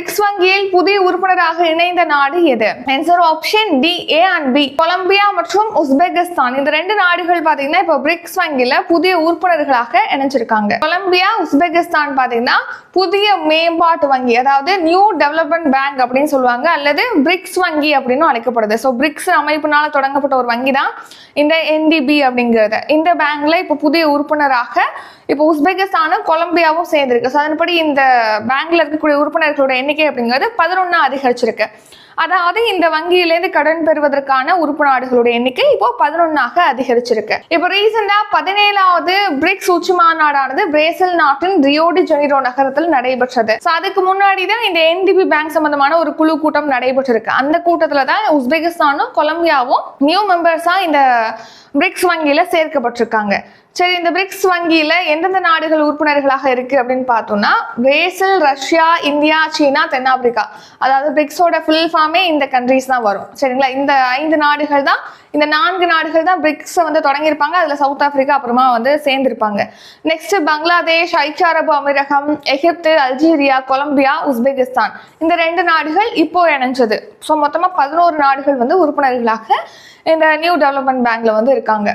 BRICS வங்கியில் புதிய உறுப்பினராக இணைந்த நாடு எது? Answer option D, A and B. Colombia மற்றும் உஸ்பெகிஸ்தான் இந்த ரெண்டு நாடுகள் பாத்தீங்கன்னா இப்போ பிரிக்ஸ் வங்கியில புதிய உறுப்பினர்களாக இணைஞ்சிருக்காங்க. கொலம்பியா, உஸ்பெகிஸ்தான் பாத்தீங்கன்னா புதிய மேம்பாட்டு வங்கி, அதாவது நியூ டெவலப்மெண்ட் பேங்க் அப்படின்னு சொல்லுவாங்க, அல்லது பிரிக்ஸ் வங்கி அப்படின்னு அழைக்கப்படுது. ஸோ பிரிக்ஸ் அமைப்பினால தொடங்கப்பட்ட ஒரு வங்கி தான் இந்த NDB அப்படிங்கிறது. இந்த பேங்க்ல இப்போ புதிய உறுப்பினராக இப்போ உஸ்பெகிஸ்தானும் கொலம்பியாவும் சேர்ந்திருக்கு. ஸோ அதன்படி இந்த பேங்க்ல இருக்கக்கூடிய உறுப்பினர்களோட எண்ணிக்கை அப்படிங்கிறது 11 அதிகரிச்சிருக்கு. அதாவது இந்த வங்கியிலேருந்து கடன் பெறுவதற்கான உறுப்பு நாடுகளுடைய எண்ணிக்கை இப்போ 11 அதிகரிச்சிருக்கு. இப்போ ரீசெண்டா 17வது பிரிக்ஸ் உச்சி மாநாடானது பிரேசில் நாட்டின் ரியோ டி ஜெனிரோ நகரத்தில் நடைபெற்றது. அதுக்கு முன்னாடி தான் இந்த NDB பேங்க் சம்பந்தமான ஒரு குழு கூட்டம் நடைபெற்றிருக்கு. அந்த கூட்டத்துல தான் உஸ்பெகிஸ்தானும் கொலம்பியாவும் நியூ மெம்பர்ஸா இந்த பிரிக்ஸ் வங்கியில சேர்க்கப்பட்டிருக்காங்க. சரி, இந்த பிரிக்ஸ் வங்கியில எந்தெந்த நாடுகள் உறுப்பினர்களாக இருக்கு அப்படின்னு பார்த்தோம்னா பிரேசில், ரஷ்யா, இந்தியா, சீனா, தென்னாப்பிரிக்கா. அதாவது பிரிக்ஸோட ஃபுல் ஃபார்மே இந்த கண்ட்ரிஸ் தான் வரும். சரிங்களா? இந்த 5 நாடுகள் தான், இந்த 4 நாடுகள் தான் பிரிக்ஸ் தொடங்கியிருப்பாங்க. அதுல சவுத் ஆப்பிரிக்கா அப்புறமா சேர்ந்திருப்பாங்க. நெக்ஸ்ட் பங்களாதேஷ், ஐக்கிய அரபு அமீரகம், எகிப்து, அல்ஜீரியா, கொலம்பியா, உஸ்பெகிஸ்தான் இந்த 2 நாடுகள் இப்போ இணைஞ்சது. ஸோ மொத்தமா 11 நாடுகள் உறுப்பினர்களாக இந்த நியூ டெவலப்மெண்ட் பேங்க்ல இருக்காங்க.